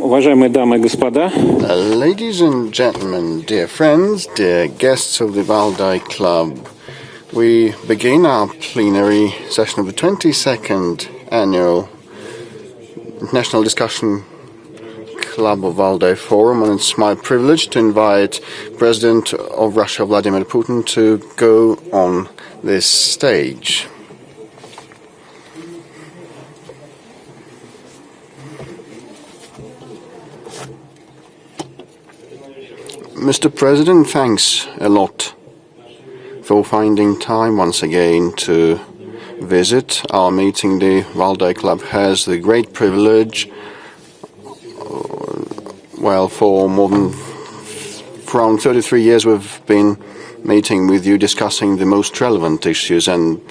Уважаемые дамы и господа, Ladies and gentlemen, dear friends, dear guests of the Valdai Club, we begin our plenary session of the 22nd Annual National Discussion Club of Valdai Forum, and it's my privilege to invite President of Russia, Vladimir Putin, to go on this stage. Mr. President, thanks a lot for finding time once again to visit our meeting. The Valdai Club has the great privilege, for more than around 33 years we've been meeting with you, discussing the most relevant issues, and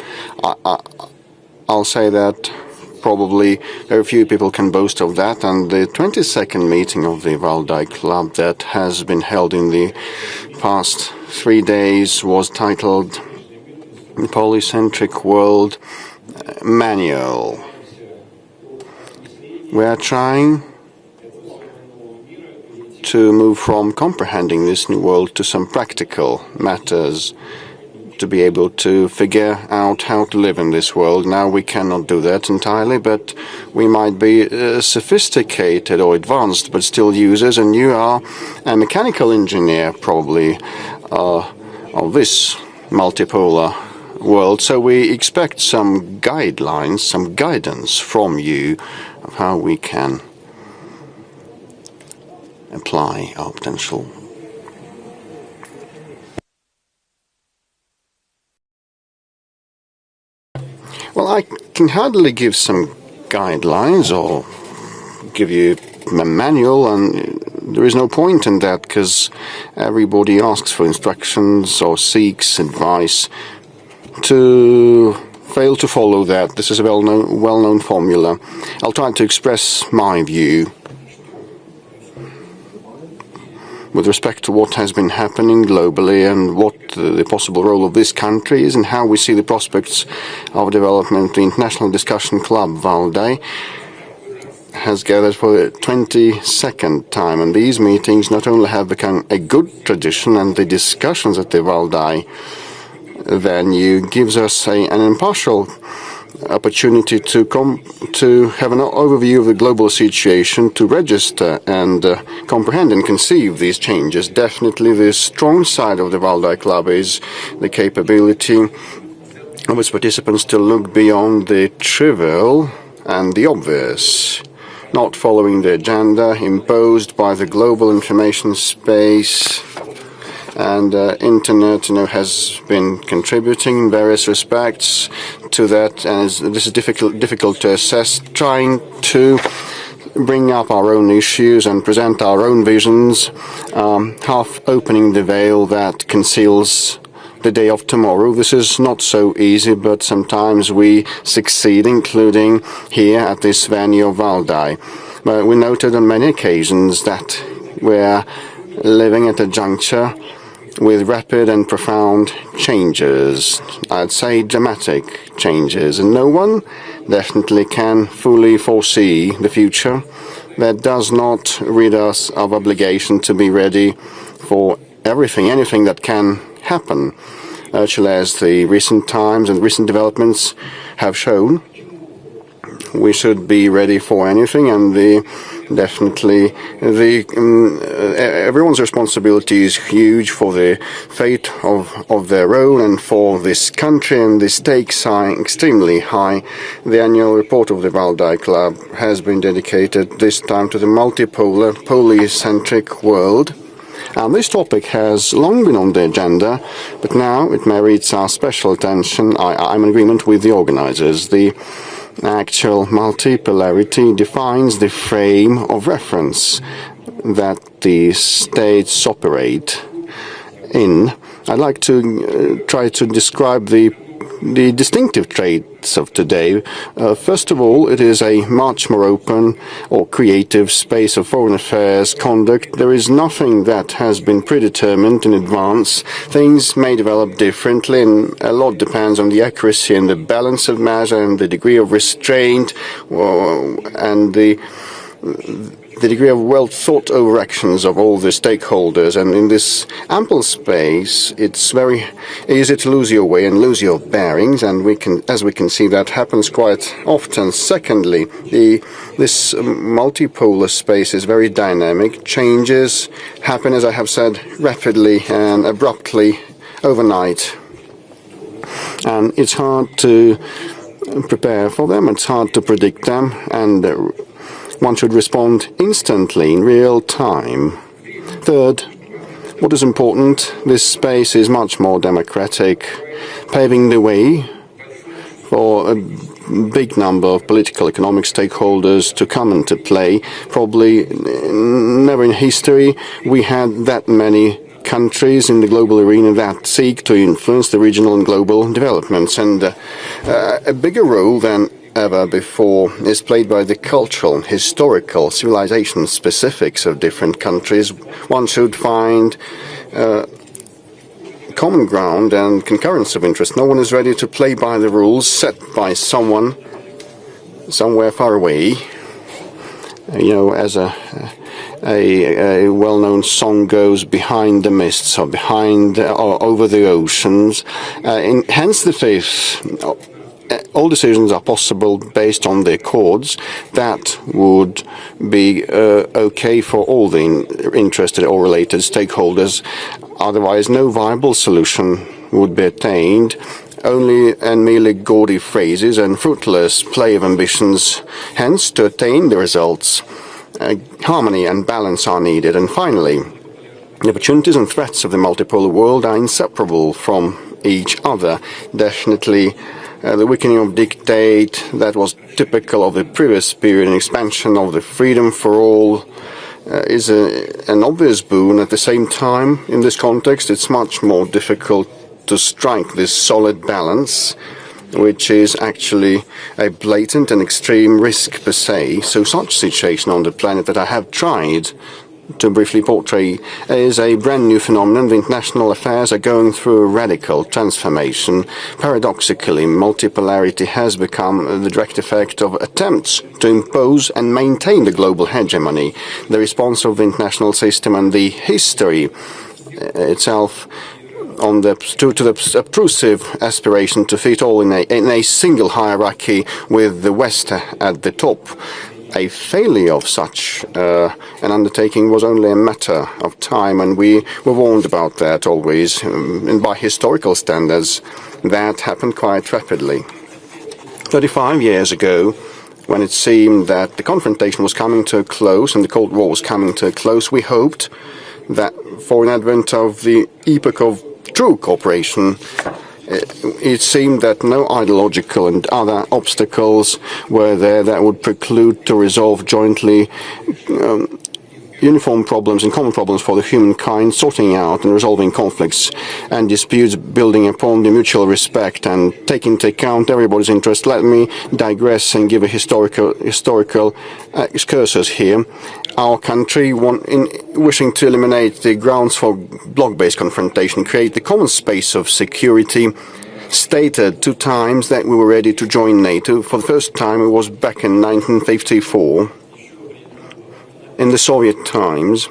I'll say that probably very few people can boast of that. And the 22nd meeting of the Valdai Club that has been held in the past 3 days was titled Polycentric World Manual. We are trying to move from comprehending this new world to some practical matters, to be able to figure out how to live in this world. Now we cannot do that entirely, but we might be sophisticated or advanced, but still users, and you are a mechanical engineer probably of this multipolar world. So we expect some guidelines, some guidance from you of how we can apply our potential. Well, I can hardly give some guidelines or give you a manual, and there is no point in that, because everybody asks for instructions or seeks advice. To fail to follow that, this is a well-known formula. I'll try to express my view with respect to what has been happening globally and what the possible role of this country is, and how we see the prospects of development. The International Discussion Club, Valdai, has gathered for the 22nd time, and these meetings not only have become a good tradition, and the discussions at the Valdai venue gives us an impartial opportunity to have an overview of the global situation, to register and comprehend and conceive these changes. Definitely the strong side of the Valdai Club is the capability of its participants to look beyond the trivial and the obvious, not following the agenda imposed by the global information space. And Internet, has been contributing in various respects to that, and this is difficult to assess. Trying to bring up our own issues and present our own visions, half opening the veil that conceals the day of tomorrow. This is not so easy, but sometimes we succeed, including here at this venue of Valdai. But we noted on many occasions that we're living at a juncture with rapid and profound changes, I'd say dramatic changes, and no one definitely can fully foresee the future. That does not rid us of obligation to be ready for anything that can happen. Actually, as the recent times and recent developments have shown, we should be ready for anything, and everyone's responsibility is huge for the fate of their own and for this country, and the stakes are extremely high. The annual report of the Valdai Club has been dedicated this time to the multipolar, polycentric world. And this topic has long been on the agenda, but now it merits our special attention. I'm in agreement with the organizers. The actual multipolarity defines the frame of reference that the states operate in. I'd like to try to describe the distinctive traits of today. First of all, it is a much more open or creative space of foreign affairs conduct. There is nothing that has been predetermined in advance. Things may develop differently, and a lot depends on the accuracy and the balance of measure and the degree of restraint and the degree of well-thought-over actions of all the stakeholders, and in this ample space, it's very easy to lose your way and lose your bearings, and as we can see, that happens quite often. Secondly, this multipolar space is very dynamic. Changes happen, as I have said, rapidly and abruptly overnight, and it's hard to prepare for them. It's hard to predict them, and one should respond instantly, in real time. Third, what is important, this space is much more democratic, paving the way for a big number of political, economic stakeholders to come into play. Probably never in history we had that many countries in the global arena that seek to influence the regional and global developments, and a bigger role than ever before is played by the cultural, historical, civilization specifics of different countries. One should find common ground and concurrence of interest. No one is ready to play by the rules set by someone somewhere far away. As a well-known song goes, behind the mists or behind or over the oceans. Hence the faith. All decisions are possible based on the accords that would be okay for all the interested or related stakeholders. Otherwise, no viable solution would be attained. Only and merely gaudy phrases and fruitless play of ambitions. Hence, to attain the results, harmony and balance are needed. And finally, the opportunities and threats of the multipolar world are inseparable from each other. Definitely, the weakening of dictate that was typical of the previous period and expansion of the freedom for all is an obvious boon. At the same time, in this context, it's much more difficult to strike this solid balance, which is actually a blatant and extreme risk per se. So such situation on the planet that I have tried to briefly portray is a brand new phenomenon. The international affairs are going through a radical transformation. Paradoxically, multipolarity has become the direct effect of attempts to impose and maintain the global hegemony. The response of the international system and the history itself to the obtrusive aspiration to fit all in a single hierarchy with the West at the top. A failure of such an undertaking was only a matter of time, and we were warned about that always. And by historical standards, that happened quite rapidly. 35 years ago, when it seemed that the confrontation was coming to a close and the Cold War was coming to a close, we hoped that for an advent of the epoch of true cooperation, it seemed that no ideological and other obstacles were there that would preclude to resolve jointly uniform problems and common problems for the humankind, sorting out and resolving conflicts and disputes, building upon the mutual respect and taking into account everybody's interest. Let me digress and give a historical excursus here. Our country, wishing to eliminate the grounds for bloc-based confrontation, create the common space of security, stated 2 times that we were ready to join NATO. For the first time, it was back in 1954. In the Soviet times,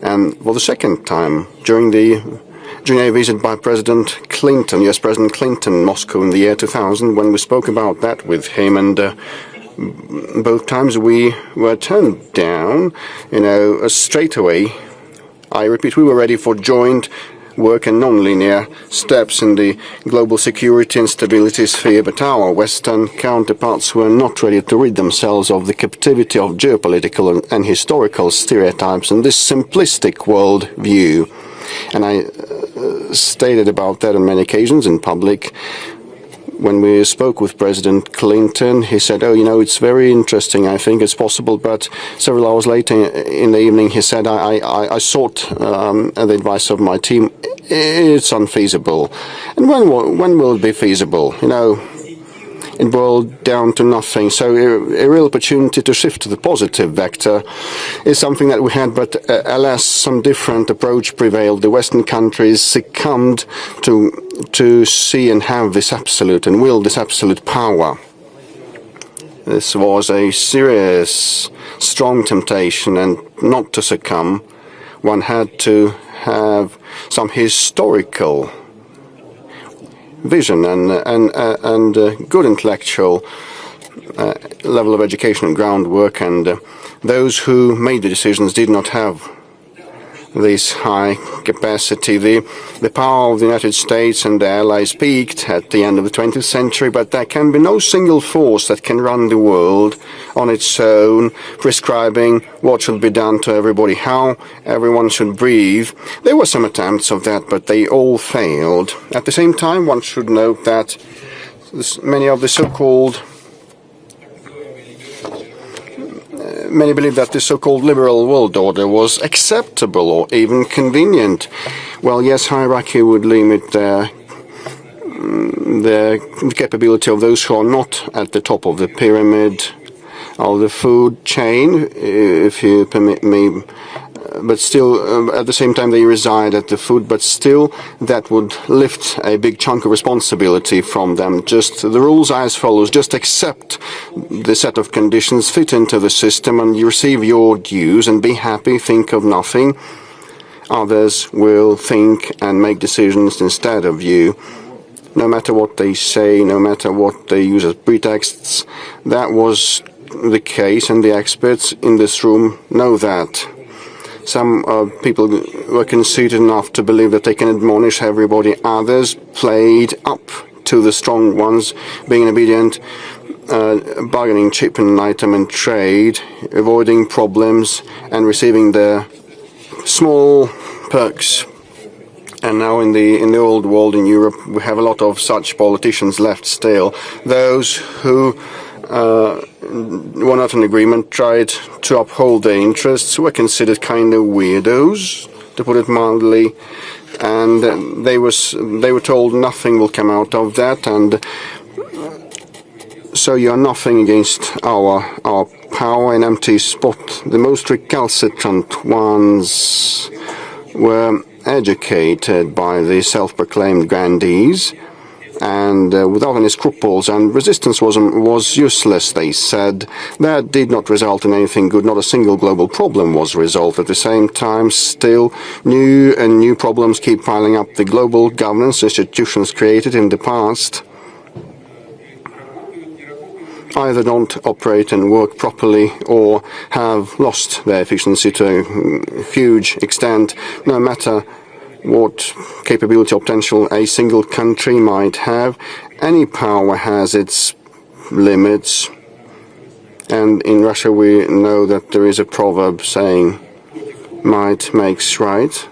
and for the second time during a visit by President Clinton, US President Clinton, in Moscow in the year 2000, when we spoke about that with him, and both times we were turned down, straight away. I repeat, we were ready for joint work and non-linear steps in the global security and stability sphere, but our Western counterparts were not ready to rid themselves of the captivity of geopolitical and historical stereotypes and this simplistic world view. And I stated about that on many occasions in public. When we spoke with President Clinton, he said, it's very interesting, I think it's possible, but several hours later in the evening he said, I sought the advice of my team, it's unfeasible. And when will it be feasible? It boiled down to nothing. So a real opportunity to shift to the positive vector is something that we had, but alas, some different approach prevailed. The Western countries succumbed to see and have this absolute and wield this absolute power. This was a serious strong temptation and not to succumb, one had to have some historical vision and good intellectual level of education and groundwork, and those who made the decisions did not have this high capacity. The power of the United States and the Allies peaked at the end of the 20th century, but there can be no single force that can run the world on its own, prescribing what should be done to everybody, how everyone should breathe. There were some attempts of that, but they all failed. At the same time, one should note that many of the so-called Many believe that the so-called liberal world order was acceptable or even convenient. Well, yes, hierarchy would limit the capability of those who are not at the top of the pyramid of the food chain, if you permit me. But still, at the same time, they reside at the food, but still that would lift a big chunk of responsibility from them. Just the rules are as follows: just accept the set of conditions, fit into the system, and you receive your dues and be happy, think of nothing. Others will think and make decisions instead of you. No matter what they say, no matter what they use as pretexts, that was the case, and the experts in this room know that. Some people were conceited enough to believe that they can admonish everybody. Others played up to the strong ones, being obedient, bargaining chip and item and trade, avoiding problems and receiving their small perks. And now in the old world in Europe, we have a lot of such politicians left still. Those who were not in agreement, tried to uphold their interests, were considered kind of weirdos, to put it mildly, and they were told nothing will come out of that, and so you are nothing against our power, an empty spot. The most recalcitrant ones were educated by the self-proclaimed grandees, and without any scruples, and resistance was useless, they said. That did not result in anything good. Not a single global problem was resolved. At the same time, still new and new problems keep piling up. The global governance institutions created in the past either don't operate and work properly or have lost their efficiency to a huge extent. No matter what capability or potential a single country might have, any power has its limits. And in Russia we know that there is a proverb saying, might makes right.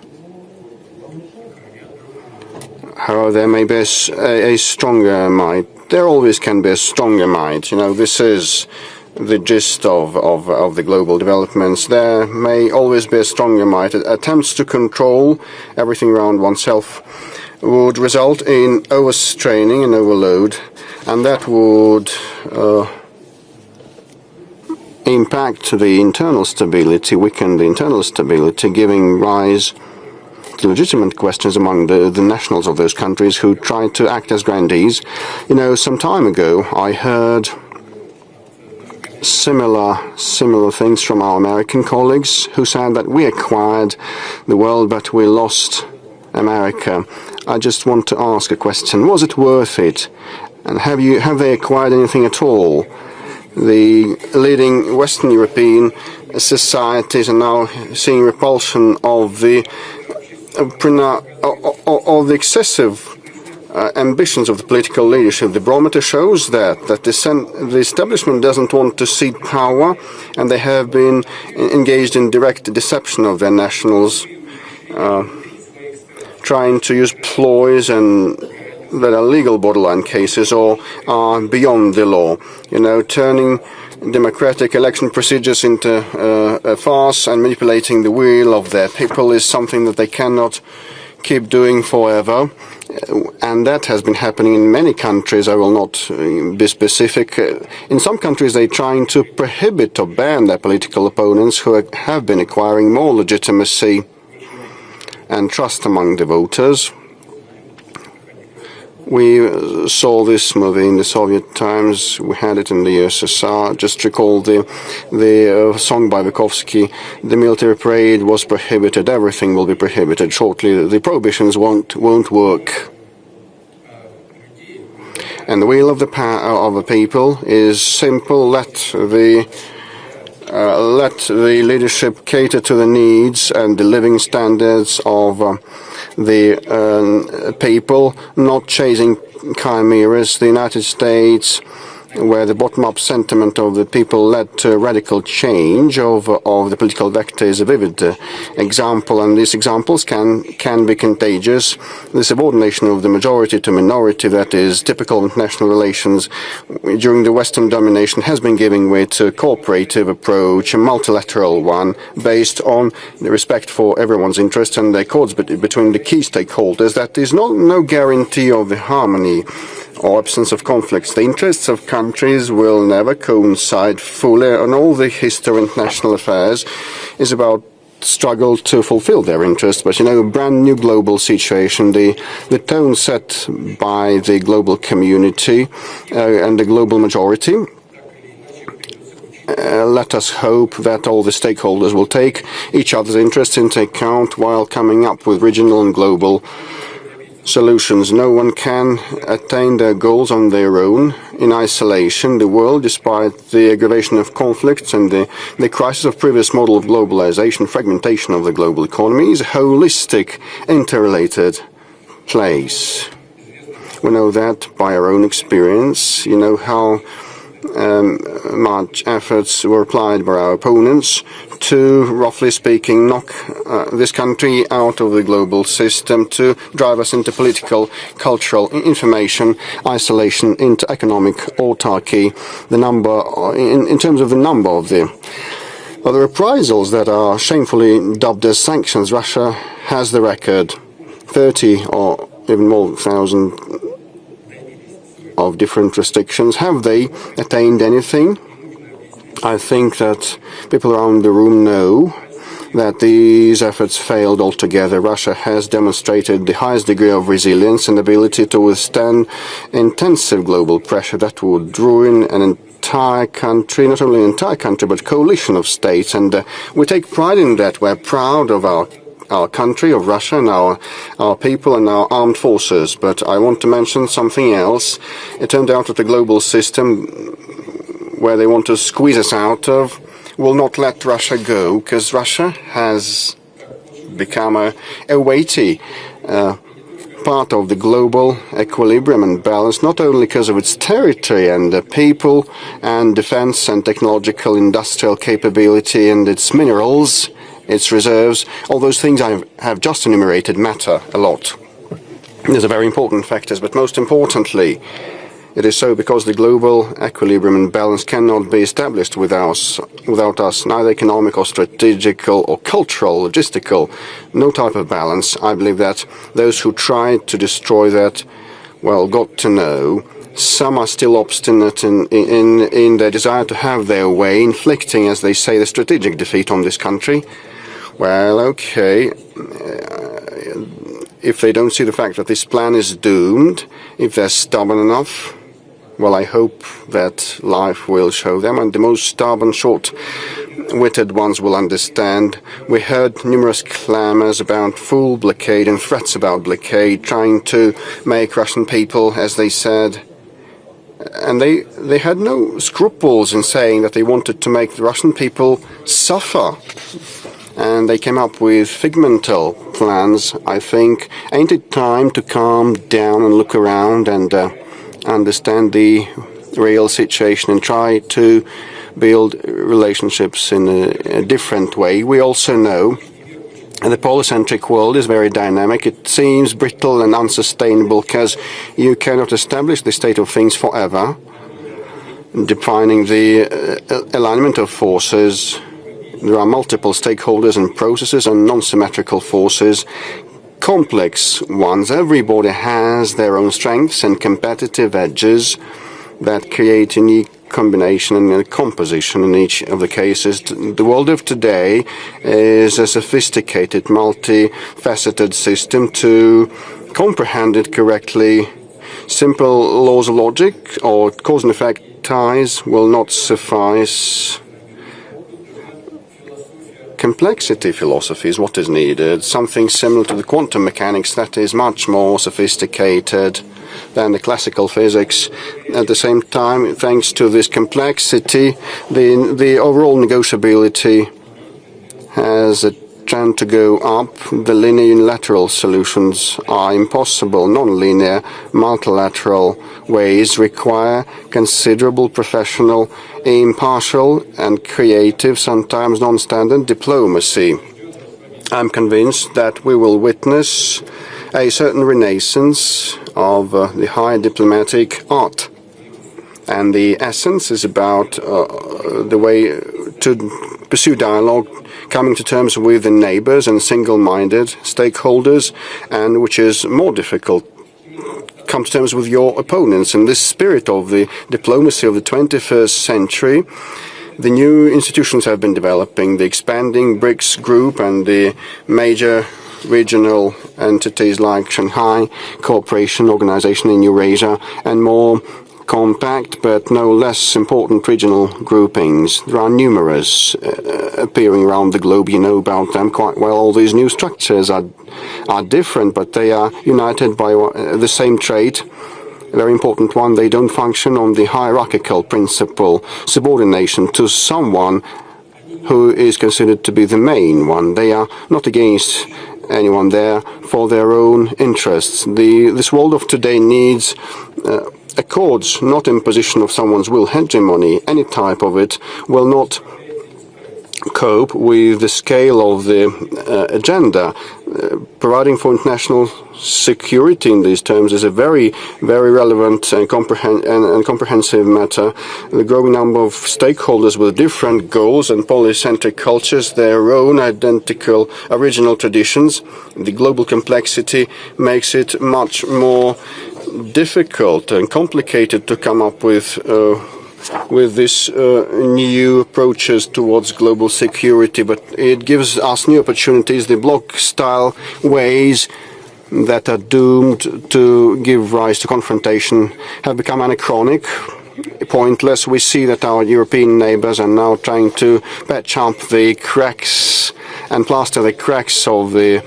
However, there may be a stronger might. There always can be a stronger might. You know, this is the gist of the global developments. There may always be a stronger might. Attempts to control everything around oneself would result in overstraining and overload, and that would impact the internal stability, weaken the internal stability, giving rise to legitimate questions among the nationals of those countries who try to act as grandees. You know, some time ago I heard similar things from our American colleagues who said that we acquired the world but we lost America. I just want to ask a question. Was it worth it? And have they acquired anything at all? The leading Western European societies are now seeing repulsion of the excessive ambitions of the political leadership. The barometer shows that the establishment doesn't want to cede power, and they have been engaged in direct deception of their nationals, trying to use ploys and that are legal borderline cases or are beyond the law. You know, turning democratic election procedures into a farce and manipulating the will of their people is something that they cannot keep doing forever. And that has been happening in many countries. I will not be specific. In some countries, they're trying to prohibit or ban their political opponents who have been acquiring more legitimacy and trust among the voters. We saw this movie in the Soviet times. We had it in the USSR. Just recall the song by Vygotsky. The military parade was prohibited. Everything will be prohibited shortly. The prohibitions won't work. And the will of the people is simple. Let the leadership cater to the needs and the living standards of the people, not chasing chimeras. The United States, where the bottom-up sentiment of the people led to a radical change of the political vector, is a vivid example, and these examples can be contagious. The subordination of the majority to minority that is typical of international relations during the Western domination has been giving way to a cooperative approach, a multilateral one, based on the respect for everyone's interests and the accords between the key stakeholders. That is no guarantee of the harmony or absence of conflicts. The interests of countries will never coincide fully, and all the history of international affairs is about struggle to fulfill their interests. But a brand new global situation, the tone set by the global community and the global majority. Let us hope that all the stakeholders will take each other's interests into account while coming up with regional and global solutions. No one can attain their goals on their own in isolation. The world, despite the aggravation of conflicts and the crisis of previous model of globalization, fragmentation of the global economy, is a holistic, interrelated place. We know that by our own experience. You know how much efforts were applied by our opponents to, roughly speaking, knock this country out of the global system, to drive us into political, cultural, information isolation, into economic autarky. The number, in terms of the number of the reprisals that are shamefully dubbed as sanctions, Russia has the record, 30 or even more thousand of different restrictions. Have they attained anything? I think that people around the room know that these efforts failed altogether. Russia has demonstrated the highest degree of resilience and ability to withstand intensive global pressure that would ruin an entire country, not only an entire country, but coalition of states. And we take pride in that. We're proud of our country, of Russia, and our people and our armed forces. But I want to mention something else. It turned out that the global system, where they want to squeeze us out of, will not let Russia go, because Russia has become a weighty part of the global equilibrium and balance, not only because of its territory and the people and defense and technological industrial capability and its minerals, its reserves. All those things I have just enumerated matter a lot. These are very important factors, but most importantly, it is so because the global equilibrium and balance cannot be established without us, neither economic or strategical or cultural, logistical, no type of balance. I believe that those who tried to destroy that, well, got to know. Some are still obstinate in their desire to have their way, inflicting, as they say, the strategic defeat on this country. Well, okay, if they don't see the fact that this plan is doomed, if they're stubborn enough, well, I hope that life will show them, and the most stubborn, short-witted ones will understand. We heard numerous clamors about full blockade and threats about blockade, trying to make Russian people, as they said, and they had no scruples in saying that they wanted to make the Russian people suffer. And they came up with figmental plans. I think, ain't it time to calm down and look around and understand the real situation and try to build relationships in a different way? We also know the polycentric world is very dynamic. It seems brittle and unsustainable because you cannot establish the state of things forever, defining the alignment of forces. There are multiple stakeholders and processes and non-symmetrical forces, complex ones. Everybody has their own strengths and competitive edges that create unique combination and composition in each of the cases. The world of today is a sophisticated, multifaceted system. To comprehend it correctly, Simple laws of logic or cause and effect ties will not suffice. Complexity philosophy is what is needed, something similar to the quantum mechanics that is much more sophisticated than the classical physics. At the same time, thanks to this complexity, the overall negotiability has a trend to go up. The linear unilateral solutions are impossible. Non-linear multilateral ways require considerable professional, impartial and creative, sometimes non-standard diplomacy. I'm convinced that we will witness a certain renaissance of the high diplomatic art. And the essence is about the way to pursue dialogue, coming to terms with the neighbors and single-minded stakeholders, and which is more difficult, come to terms with your opponents. In this spirit of the diplomacy of the 21st century, the new institutions have been developing, the expanding BRICS group and the major regional entities like Shanghai Cooperation Organization in Eurasia, and more compact but no less important regional groupings. There are numerous appearing around the globe. You know about them quite well. All these new structures are different, but they are united by the same trait. A very important one: they don't function on the hierarchical principle, subordination to someone who is considered to be the main one. They are not against anyone there for their own interests. This world of today needs accords, not imposition of someone's will. Hegemony, any type of it, will not cope with the scale of the agenda. Providing for international security in these terms is a very, very relevant and comprehensive matter. The growing number of stakeholders with different goals and polycentric cultures, their own identical original traditions, the global complexity makes it much more difficult and complicated to come up with this new approaches towards global security, but it gives us new opportunities. The bloc-style ways that are doomed to give rise to confrontation have become anachronic, pointless. We see that our European neighbors are now trying to patch up the cracks and plaster the cracks of the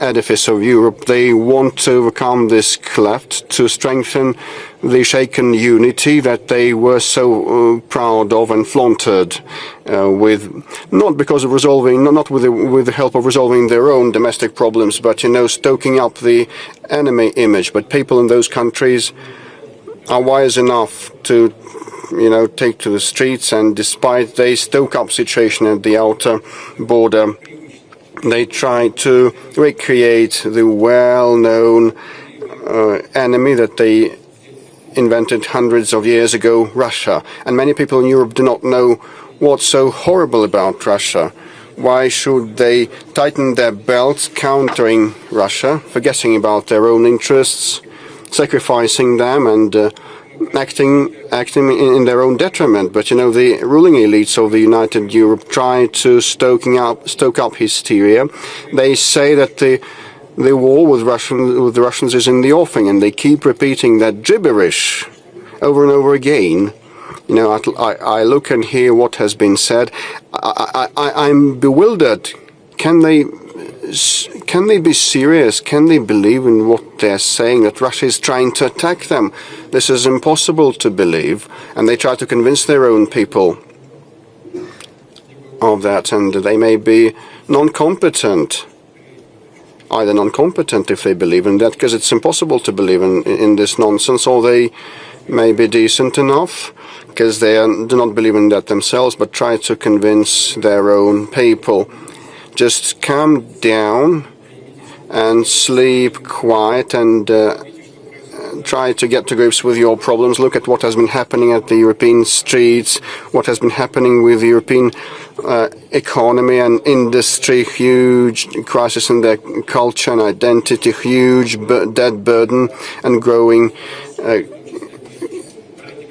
edifice of Europe. They want to overcome this cleft, to strengthen the shaken unity that they were so proud of and flaunted with, not because of resolving, not with the help of resolving their own domestic problems, but, stoking up the enemy image. But people in those countries are wise enough to, take to the streets, and despite they stoke up situation at the outer border, they try to recreate the well-known enemy that they invented hundreds of years ago, Russia. And many people in Europe do not know what's so horrible about Russia. Why should they tighten their belts countering Russia, forgetting about their own interests, sacrificing them and acting in their own detriment? But the ruling elites of the United Europe try to stoke up hysteria. They say that the war with the Russians is in the offing, and they keep repeating that gibberish over and over again. I look and hear what has been said. I'm bewildered. Can they be serious? Can they believe in what they're saying, that Russia is trying to attack them? This is impossible to believe, and they try to convince their own people of that, and they may be non-competent. Either non-competent if they believe in that, because it's impossible to believe in this nonsense, or they may be decent enough, because they do not believe in that themselves, but try to convince their own people. Just calm down and sleep quiet and try to get to grips with your problems. Look at what has been happening at the European streets, what has been happening with the European economy and industry, huge crisis in their culture and identity, huge debt burden and growing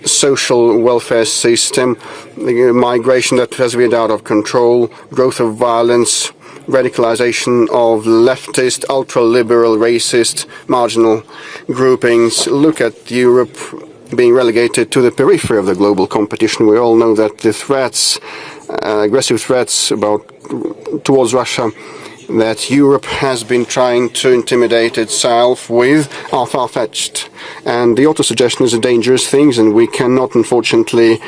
social welfare system, the migration that has been out of control, growth of violence, radicalization of leftist, ultra-liberal, racist, marginal groupings. Look at Europe being relegated to the periphery of the global competition. We all know that the threats, aggressive threats towards Russia that Europe has been trying to intimidate itself with are far-fetched. And the auto-suggestion is a dangerous thing, and we cannot, unfortunately,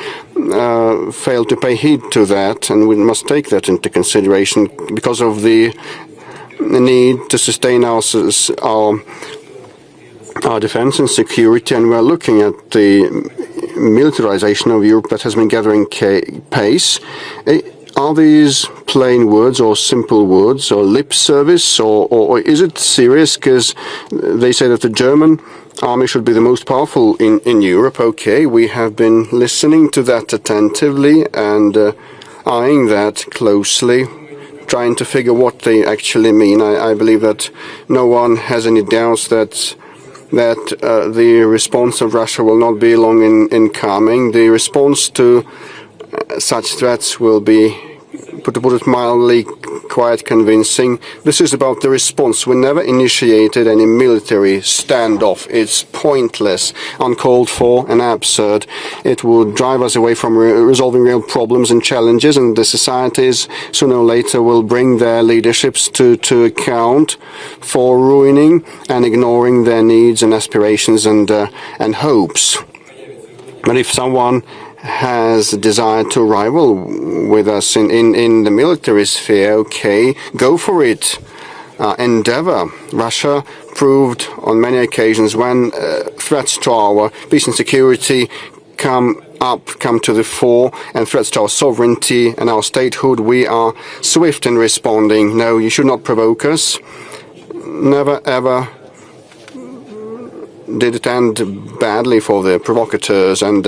fail to pay heed to that, and we must take that into consideration because of the need to sustain our defense and security, and we're looking at the militarization of Europe that has been gathering pace. Are these plain words or simple words or lip service, or is it serious? Because they say that the German army should be the most powerful in Europe. Okay, we have been listening to that attentively and eyeing that closely, trying to figure what they actually mean. I believe that no one has any doubts that the response of Russia will not be long in coming. The response to such threats will be, to put it mildly, quite convincing. This is about the response. We never initiated any military standoff. It's pointless, uncalled for, and absurd. It would drive us away from resolving real problems and challenges, and the societies sooner or later will bring their leaderships to account for ruining and ignoring their needs and aspirations and hopes. But if someone has a desire to rival with us in the military sphere, okay, go for it. Endeavor. Russia proved on many occasions when threats to our peace and security come to the fore, and threats to our sovereignty and our statehood, we are swift in responding. No, you should not provoke us. Never ever did it end badly for the provocateurs, and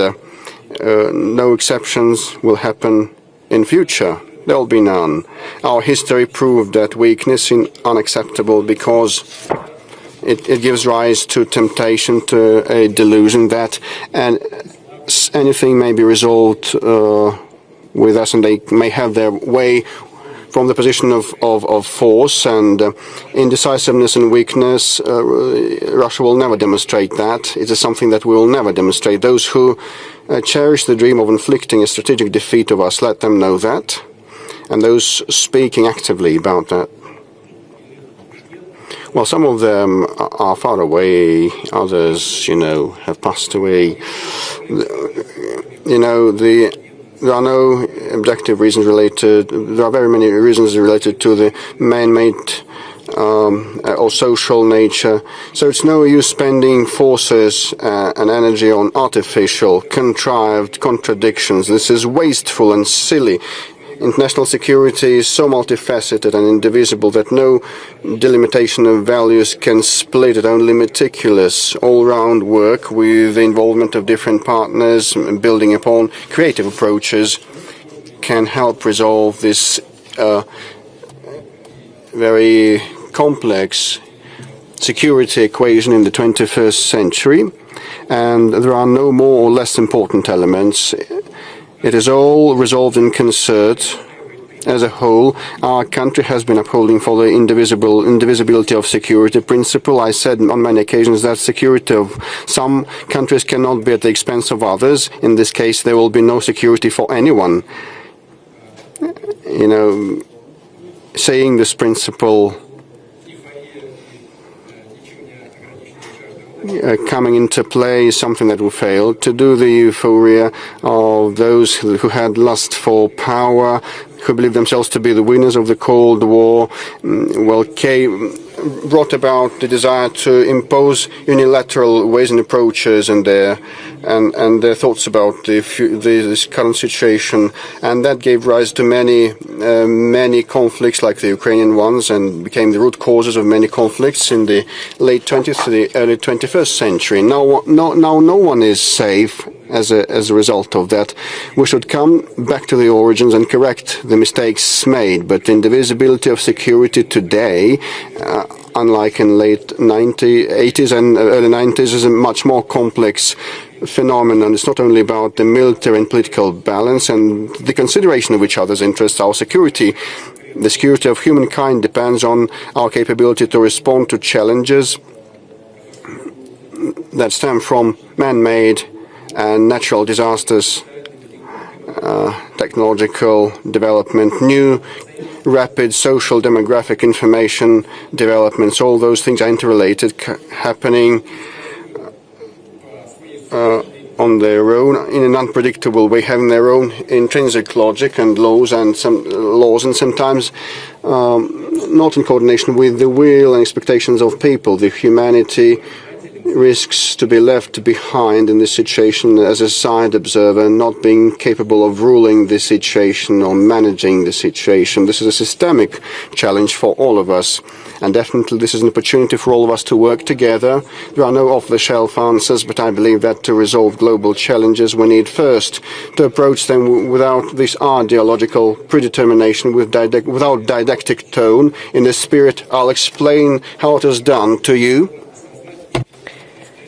no exceptions will happen in future. There will be none. Our history proved that weakness is unacceptable because it gives rise to temptation, to a delusion that anything may be resolved with us, and they may have their way from the position of force and indecisiveness and weakness. Russia will never demonstrate that. It is something that we will never demonstrate. Those who cherish the dream of inflicting a strategic defeat of us, let them know that. And those speaking actively about that, well, some of them are far away, others, have passed away. There are no objective reasons related. There are very many reasons related to the man-made or social nature. So it's no use spending forces and energy on artificial, contrived contradictions. This is wasteful and silly. International security is so multifaceted and indivisible that no delimitation of values can split it. Only meticulous, all-round work with the involvement of different partners, building upon creative approaches, can help resolve this very complex security equation in the 21st century. And there are no more or less important elements. It is all resolved in concert. As a whole, our country has been upholding for the indivisibility of security principle. I said on many occasions that security of some countries cannot be at the expense of others. In this case, there will be no security for anyone. Saying this principle coming into play is something that will fail. To do the euphoria of those who had lust for power, who believed themselves to be the winners of the Cold War, brought about the desire to impose unilateral ways and approaches and their thoughts about this current situation, and that gave rise to many conflicts like the Ukrainian ones, and became the root causes of many conflicts in the late 20th to the early 21st century. Now no one is safe as a result of that. We should come back to the origins and correct the mistakes made, but the indivisibility of security today, unlike in late 80s and early 90s, is a much more complex phenomenon. It's not only about the military and political balance and the consideration of each other's interests. Our security The security of humankind depends on our capability to respond to challenges that stem from man-made and natural disasters, technological development, new rapid social demographic information developments. All those things are interrelated, happening on their own in an unpredictable way, having their own intrinsic logic and laws, and sometimes not in coordination with the will and expectations of people. The humanity risks to be left behind in this situation as a side observer, not being capable of ruling the situation or managing the situation. This is a systemic challenge for all of us, and definitely this is an opportunity for all of us to work together. There are no off-the-shelf answers, but I believe that to resolve global challenges we need first to approach them without this ideological predetermination, without didactic tone. In this spirit, I'll explain how it is done to you.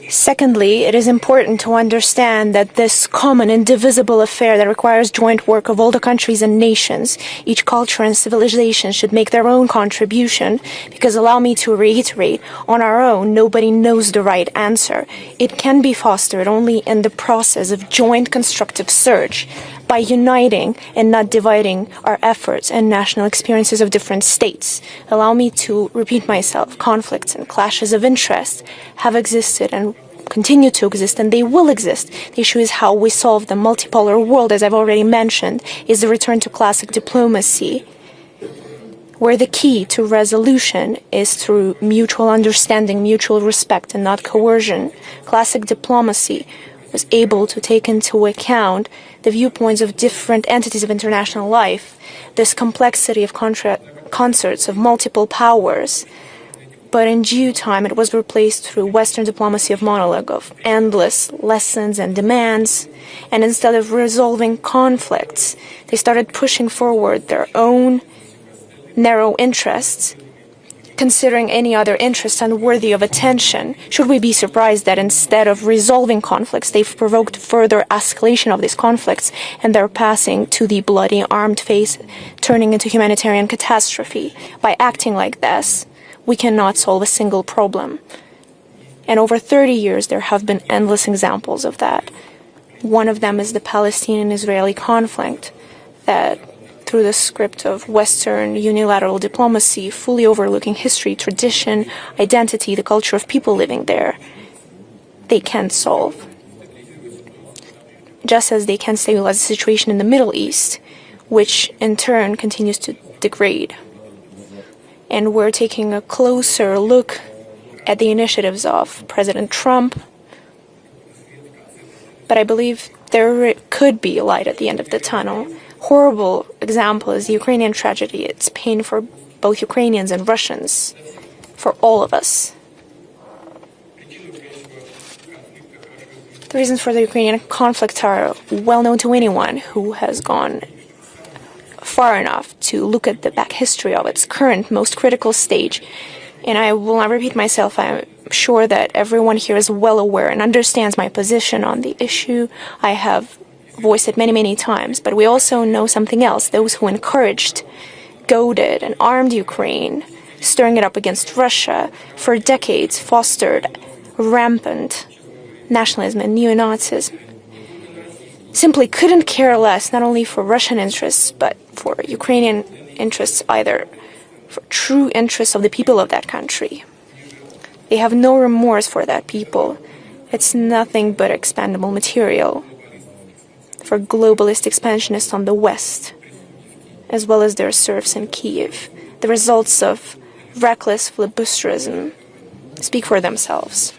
Secondly, it is important to understand that this common, indivisible affair that requires joint work of all the countries and nations, each culture and civilization should make their own contribution, because allow me to reiterate, on our own, nobody knows the right answer. It can be fostered only in the process of joint constructive search, by uniting and not dividing our efforts and national experiences of different states. Allow me to repeat myself. Conflicts and clashes of interest have existed and continue to exist, and they will exist. The issue is how we solve the multipolar world, as I've already mentioned, is the return to classic diplomacy, where the key to resolution is through mutual understanding, mutual respect, and not coercion. Classic diplomacy was able to take into account the viewpoints of different entities of international life, this complexity of concerts of multiple powers. But in due time, it was replaced through Western diplomacy of monologue, of endless lessons and demands. And instead of resolving conflicts, they started pushing forward their own narrow interests, considering any other interest unworthy of attention. Should we be surprised that instead of resolving conflicts, they've provoked further escalation of these conflicts, and they're passing to the bloody armed phase, turning into humanitarian catastrophe? By acting like this, we cannot solve a single problem. And over 30 years, there have been endless examples of that. One of them is the Palestinian-Israeli conflict, that through the script of Western unilateral diplomacy, fully overlooking history, tradition, identity, the culture of people living there, they can't solve. Just as they can't stabilize the situation in the Middle East, which in turn continues to degrade. And we're taking a closer look at the initiatives of President Trump. But I believe there could be light at the end of the tunnel. Horrible example is the Ukrainian tragedy. It's pain for both Ukrainians and Russians, for all of us. The reasons for the Ukrainian conflict are well known to anyone who has gone far enough to look at the back history of its current, most critical stage. And I will not repeat myself. I'm sure that everyone here is well aware and understands my position on the issue. I have voiced it many, many times, but we also know something else. Those who encouraged, goaded, and armed Ukraine, stirring it up against Russia, for decades fostered rampant nationalism and neo-Nazism, simply couldn't care less, not only for Russian interests, but for Ukrainian interests, either for true interests of the people of that country. They have no remorse for that people. It's nothing but expendable material for globalist expansionists on the West, as well as their serfs in Kiev. The results of reckless filibusterism speak for themselves.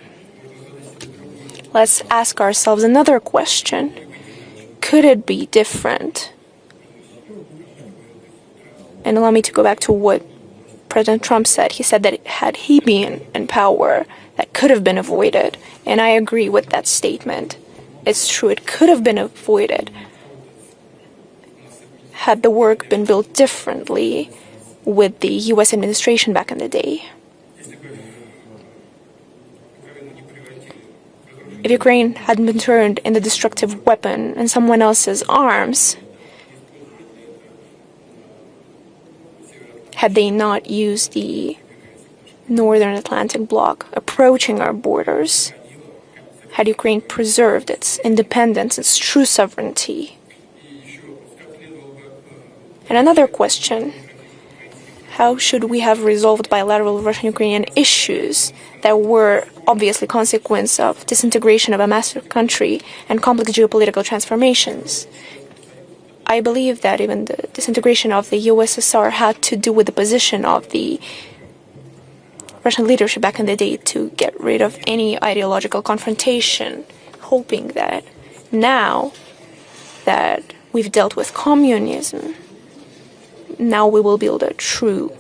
Let's ask ourselves another question. Could it be different? And allow me to go back to what President Trump said. He said that had he been in power, that could have been avoided. And I agree with that statement. It's true, it could have been avoided had the work been built differently with the U.S. administration back in the day. If Ukraine hadn't been turned into a destructive weapon in someone else's arms, Had they not used the Northern Atlantic bloc approaching our borders, had Ukraine preserved its independence, its true sovereignty? And another question, how should we have resolved bilateral Russian-Ukrainian issues that were obviously consequence of disintegration of a massive country and complex geopolitical transformations? I believe that even the disintegration of the USSR had to do with the position of the Russian leadership back in the day to get rid of any ideological confrontation, hoping that now that we've dealt with communism, now we will build a true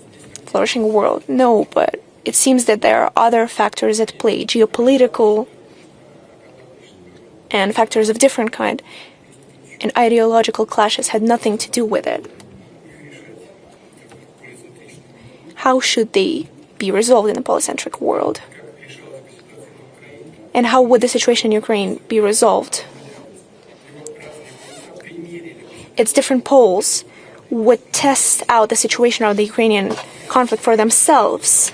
flourishing world. No, but it seems that there are other factors at play, geopolitical and factors of different kind, and ideological clashes had nothing to do with it. How should they be resolved in the polycentric world? And how would the situation in Ukraine be resolved? Its different poles would test out the situation of the Ukrainian conflict for themselves.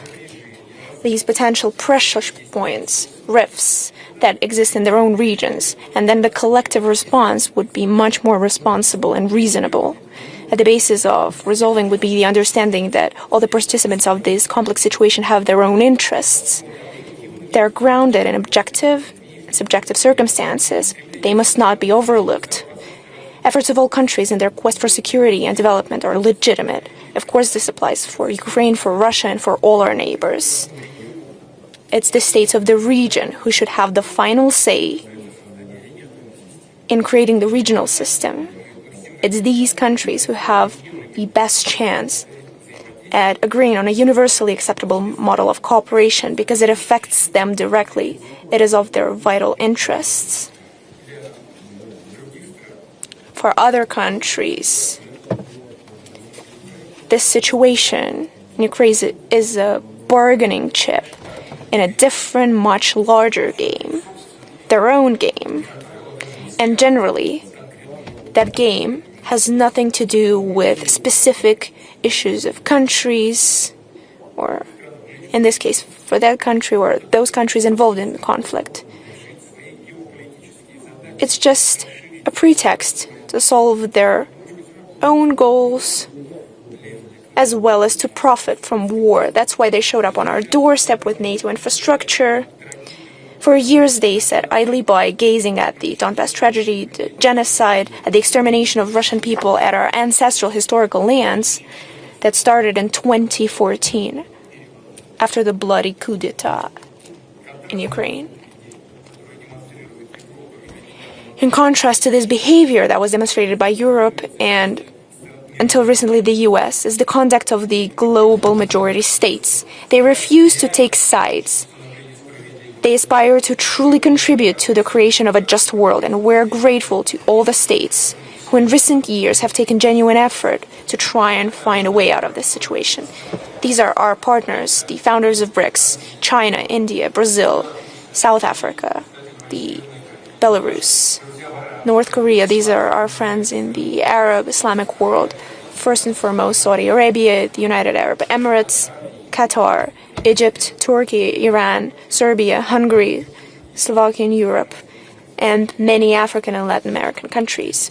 These potential pressure points, rifts that exist in their own regions, and then the collective response would be much more responsible and reasonable. At the basis of resolving would be the understanding that all the participants of this complex situation have their own interests. They're grounded in objective and subjective circumstances. They must not be overlooked. Efforts of all countries in their quest for security and development are legitimate. Of course, this applies for Ukraine, for Russia, and for all our neighbors. It's the states of the region who should have the final say in creating the regional system. It's these countries who have the best chance at agreeing on a universally acceptable model of cooperation because it affects them directly. It is of their vital interests. For other countries, this situation in Ukraine is a bargaining chip in a different, much larger game, their own game. And generally, that game has nothing to do with specific issues of countries, or in this case, for that country or those countries involved in the conflict. It's just a pretext to solve their own goals as well as to profit from war. That's why they showed up on our doorstep with NATO infrastructure. For years they sat idly by, gazing at the Donbass tragedy, the genocide, at the extermination of Russian people at our ancestral historical lands that started in 2014 after the bloody coup d'etat in Ukraine. In contrast to this behavior that was demonstrated by Europe and until recently the US, is the conduct of the global majority states. They refuse to take sides. They aspire to truly contribute to the creation of a just world, and we're grateful to all the states who in recent years have taken genuine effort to try and find a way out of this situation. These are our partners, the founders of BRICS, China, India, Brazil, South Africa, the Belarus, North Korea. These are our friends in the Arab Islamic world. First and foremost, Saudi Arabia, the United Arab Emirates, Qatar, Egypt, Turkey, Iran, Serbia, Hungary, Slovakia in Europe, and many African and Latin American countries.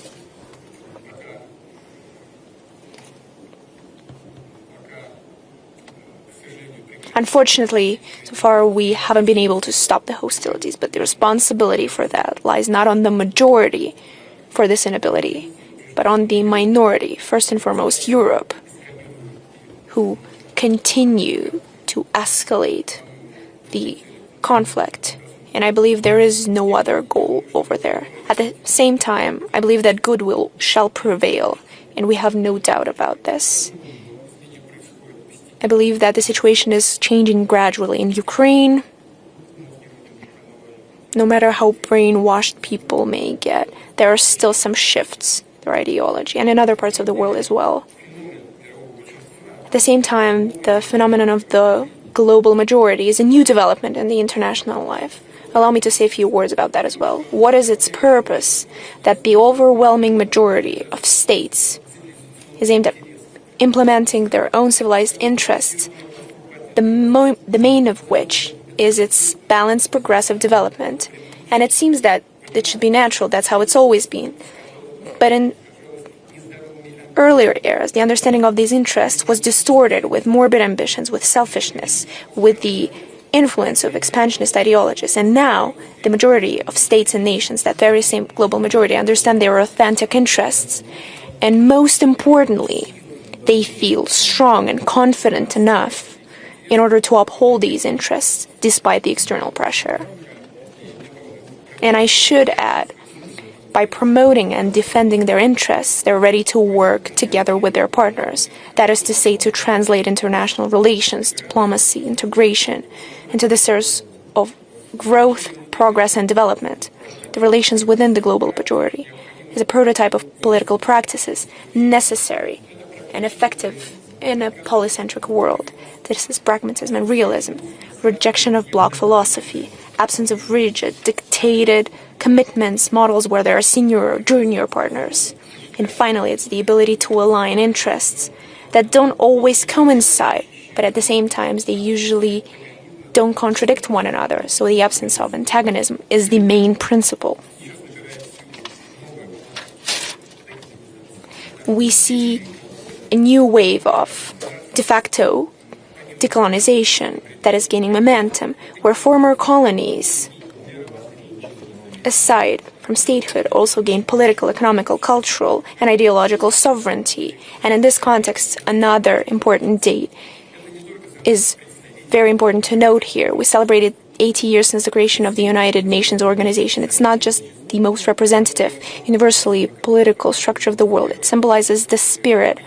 Unfortunately, so far we haven't been able to stop the hostilities, but the responsibility for that lies not on the majority for this inability, but on the minority, first and foremost Europe, who continue to escalate the conflict. And I believe there is no other goal over there. At the same time, I believe that goodwill shall prevail, and we have no doubt about this. I believe that the situation is changing gradually in Ukraine. No matter how brainwashed people may get, there are still some shifts in their ideology, and in other parts of the world as well. At the same time, the phenomenon of the global majority is a new development in the international life. Allow me to say a few words about that as well. What is its purpose? That the overwhelming majority of states is aimed at implementing their own civilized interests, the main of which is its balanced progressive development. And it seems that it should be natural, that's how it's always been. But in earlier eras, the understanding of these interests was distorted with morbid ambitions, with selfishness, with the influence of expansionist ideologies. And now, the majority of states and nations, that very same global majority, understand their authentic interests. And most importantly, they feel strong and confident enough in order to uphold these interests despite the external pressure. And I should add, by promoting and defending their interests, they're ready to work together with their partners. That is to say, to translate international relations, diplomacy, integration into the source of growth, progress, and development. The relations within the global majority is a prototype of political practices necessary and effective in a polycentric world. This is pragmatism and realism, rejection of bloc philosophy, absence of rigid, dictated commitments, models where there are senior or junior partners. And finally, it's the ability to align interests that don't always coincide, but at the same time, they usually don't contradict one another. So the absence of antagonism is the main principle. We see a new wave of de facto decolonization that is gaining momentum, where former colonies, aside from statehood, also gain political, economical, cultural, and ideological sovereignty. And in this context, another important date is very important to note here. We celebrated 80 years since the creation of the United Nations organization. It's not just the most representative, universally political structure of the world. It symbolizes the spirit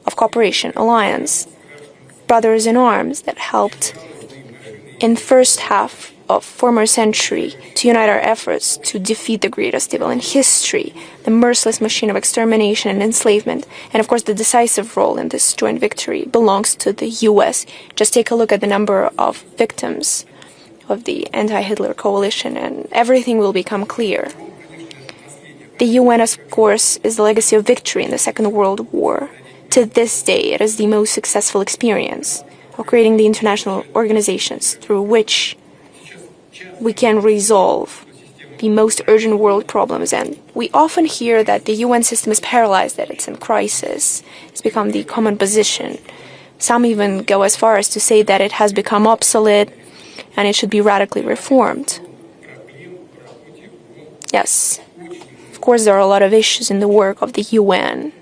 of cooperation, alliance, brothers in arms that helped in first half of former century to unite our efforts to defeat the greatest evil in history, the merciless machine of extermination and enslavement. And of course, the decisive role in this joint victory belongs to the US. Just take a look at the number of victims of the anti-Hitler coalition and everything will become clear. The UN, of course, is the legacy of victory in the Second World War. To this day, it is the most successful experience of creating the international organizations through which we can resolve the most urgent world problems. And we often hear that the UN system is paralyzed, that it's in crisis. It's become the common position. Some even go as far as to say that it has become obsolete and it should be radically reformed. Yes, of course there are a lot of issues in the work of the UN.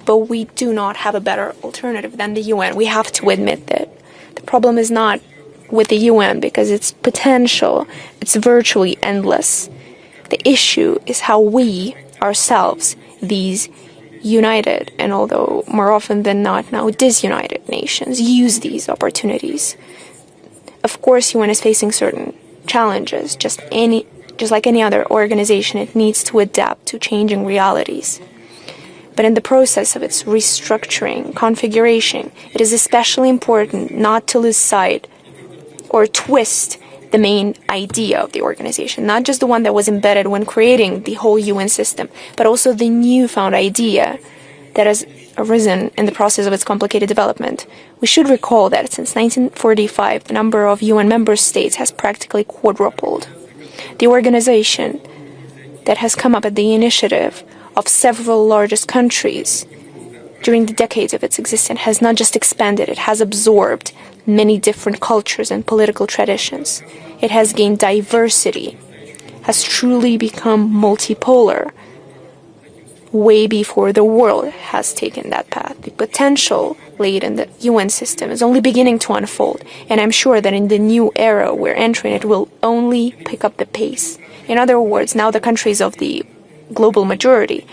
But we do not have a better alternative than the UN. We have to admit that. The problem is not with the UN because its potential, it's virtually endless. The issue is how we, ourselves, these united, and although more often than not now disunited nations, use these opportunities. Of course, UN is facing certain challenges. Just like any other organization, it needs to adapt to changing realities. But in the process of its restructuring, configuration, it is especially important not to lose sight or twist the main idea of the organization, not just the one that was embedded when creating the whole UN system, but also the newfound idea that has arisen in the process of its complicated development. We should recall that since 1945, the number of UN member states has practically quadrupled. The organization that has come up at the initiative of several largest countries during the decades of its existence has not just expanded, it has absorbed many different cultures and political traditions. It has gained diversity, has truly become multipolar, way before the world has taken that path. The potential laid in the UN system is only beginning to unfold, and I'm sure that in the new era we're entering, it will only pick up the pace. In other words, now the countries of the global majority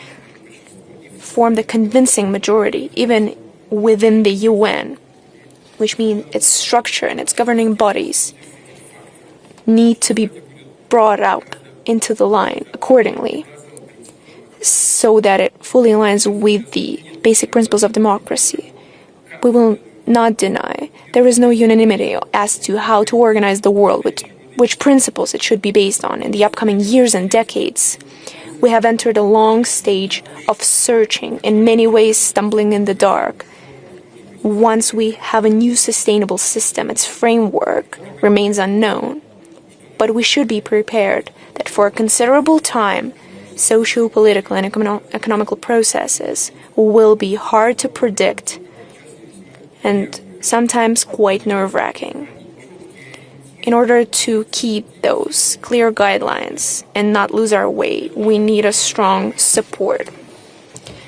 form the convincing majority, even within the UN, which means its structure and its governing bodies need to be brought up into the line accordingly, so that it fully aligns with the basic principles of democracy. We will not deny there is no unanimity as to how to organize the world, which principles it should be based on in the upcoming years and decades. We have entered a long stage of searching, in many ways stumbling in the dark. Once we have a new sustainable system, its framework remains unknown. But we should be prepared that for a considerable time, socio-political and economical processes will be hard to predict and sometimes quite nerve-wracking. In order to keep those clear guidelines and not lose our way, we need a strong support.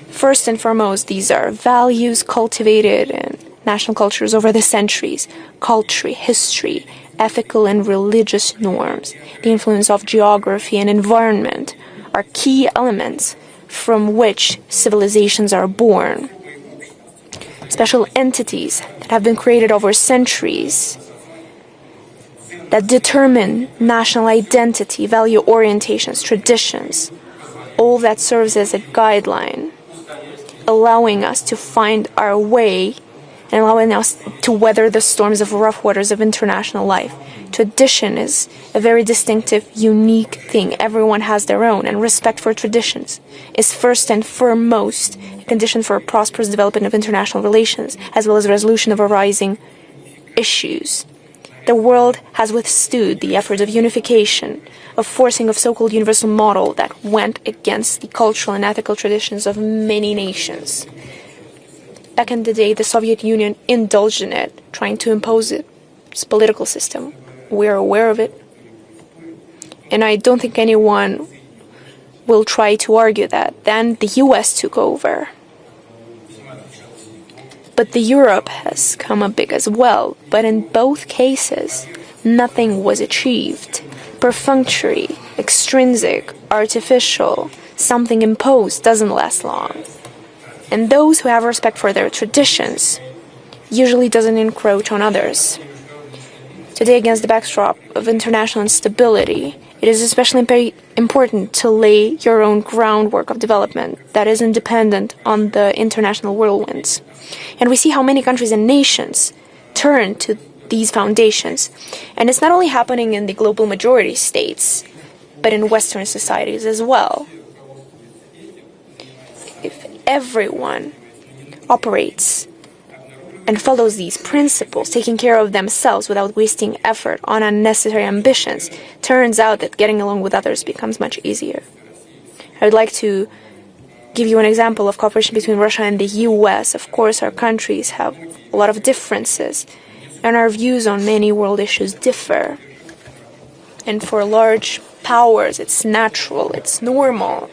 First and foremost, these are values cultivated in national cultures over the centuries, culture, history, ethical and religious norms, the influence of geography and environment are key elements from which civilizations are born. Special entities that have been created over centuries that determine national identity, value orientations, traditions, all that serves as a guideline, allowing us to find our way and allowing us to weather the storms of rough waters of international life. Tradition is a very distinctive, unique thing. Everyone has their own, and respect for traditions is first and foremost a condition for a prosperous development of international relations, as well as resolution of arising issues. The world has withstood the efforts of unification, of forcing of so-called universal model that went against the cultural and ethical traditions of many nations. Back in the day, the Soviet Union indulged in it, trying to impose its political system. We're aware of it. And I don't think anyone will try to argue that. Then the US took over. But the Europe has come up big as well. But in both cases, nothing was achieved. Perfunctory, extrinsic, artificial, something imposed doesn't last long. And those who have respect for their traditions usually doesn't encroach on others. Today, against the backdrop of international instability, it is especially important to lay your own groundwork of development that is independent on the international whirlwinds. And we see how many countries and nations turn to these foundations. And it's not only happening in the global majority states, but in Western societies as well. If everyone operates and follows these principles, taking care of themselves without wasting effort on unnecessary ambitions, turns out that getting along with others becomes much easier. I would like to give you an example of cooperation between Russia and the US. Of course, our countries have a lot of differences, and our views on many world issues differ. And for large powers, it's natural, it's normal.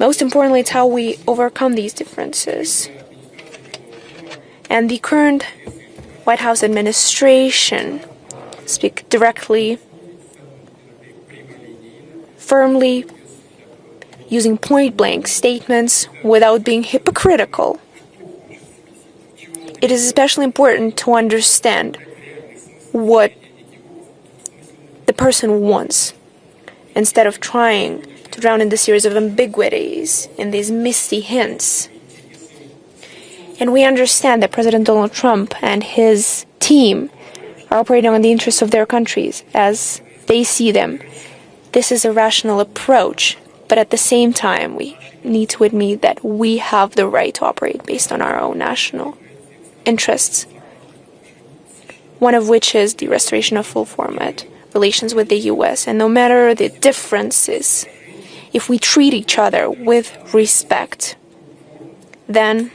Most importantly, it's how we overcome these differences. And the current White House administration speak directly, firmly, using point-blank statements without being hypocritical. It is especially important to understand what the person wants, instead of trying to drown in the series of ambiguities, in these misty hints. And we understand that President Donald Trump and his team are operating on the interests of their countries as they see them. This is a rational approach, but at the same time, we need to admit that we have the right to operate based on our own national interests, one of which is the restoration of full format relations with the US. And no matter the differences, if we treat each other with respect, then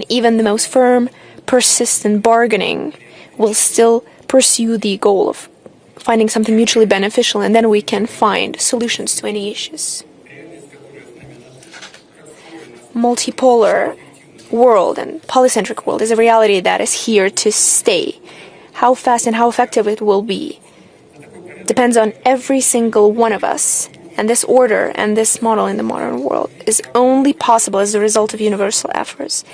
even the most firm, persistent bargaining will still pursue the goal of finding something mutually beneficial, and then we can find solutions to any issues. Multipolar world and polycentric world is a reality that is here to stay. How fast and how effective it will be depends on every single one of us. And this order and this model in the modern world is only possible as a result of universal efforts.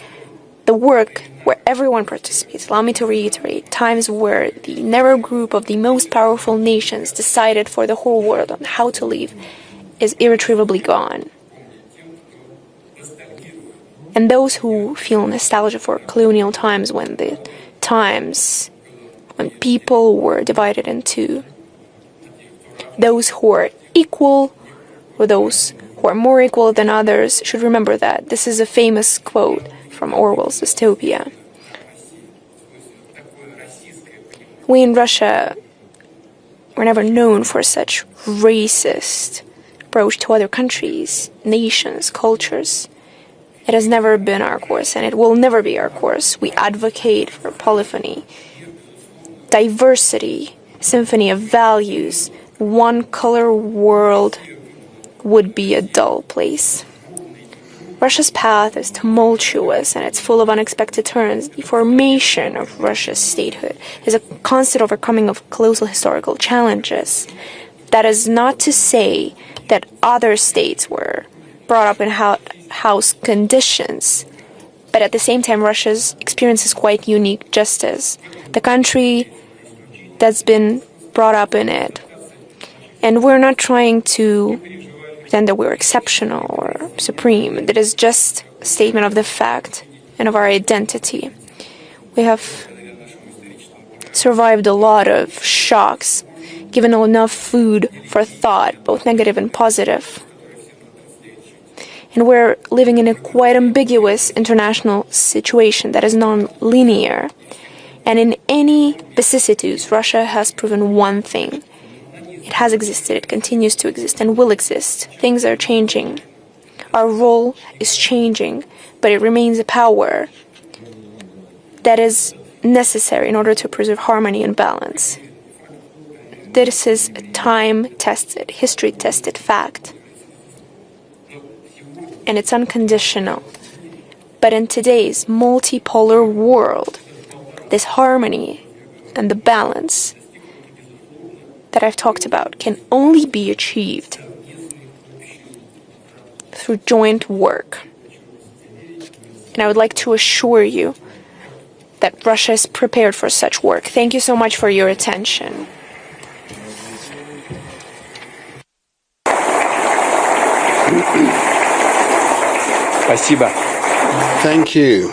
The work where everyone participates, allow me to reiterate, times where the narrow group of the most powerful nations decided for the whole world on how to live, is irretrievably gone. And those who feel nostalgia for colonial times, when people were divided into those who are equal, or those who are more equal than others, should remember that. This is a famous quote from Orwell's dystopia. We in Russia were never known for such racist approach to other countries, nations, cultures. It has never been our course, and it will never be our course. We advocate for polyphony, diversity, symphony of values. One-color world would be a dull place. Russia's path is tumultuous and it's full of unexpected turns. The formation of Russia's statehood is a constant overcoming of colossal historical challenges. That is not to say that other states were brought up in house conditions, but at the same time Russia's experience is quite unique, just as the country that's been brought up in it. And we're not trying to pretend that we're exceptional or supreme. That is just a statement of the fact and of our identity. We have survived a lot of shocks, given enough food for thought, both negative and positive. And we're living in a quite ambiguous international situation that is non-linear. And in any vicissitudes, Russia has proven one thing. It has existed, it continues to exist, and will exist. Things are changing. Our role is changing, but it remains a power that is necessary in order to preserve harmony and balance. This is a time-tested, history-tested fact. And it's unconditional. But in today's multipolar world, this harmony and the balance that I've talked about can only be achieved through joint work. And I would like to assure you that Russia is prepared for such work. Thank you so much for your attention. Спасибо. Thank you.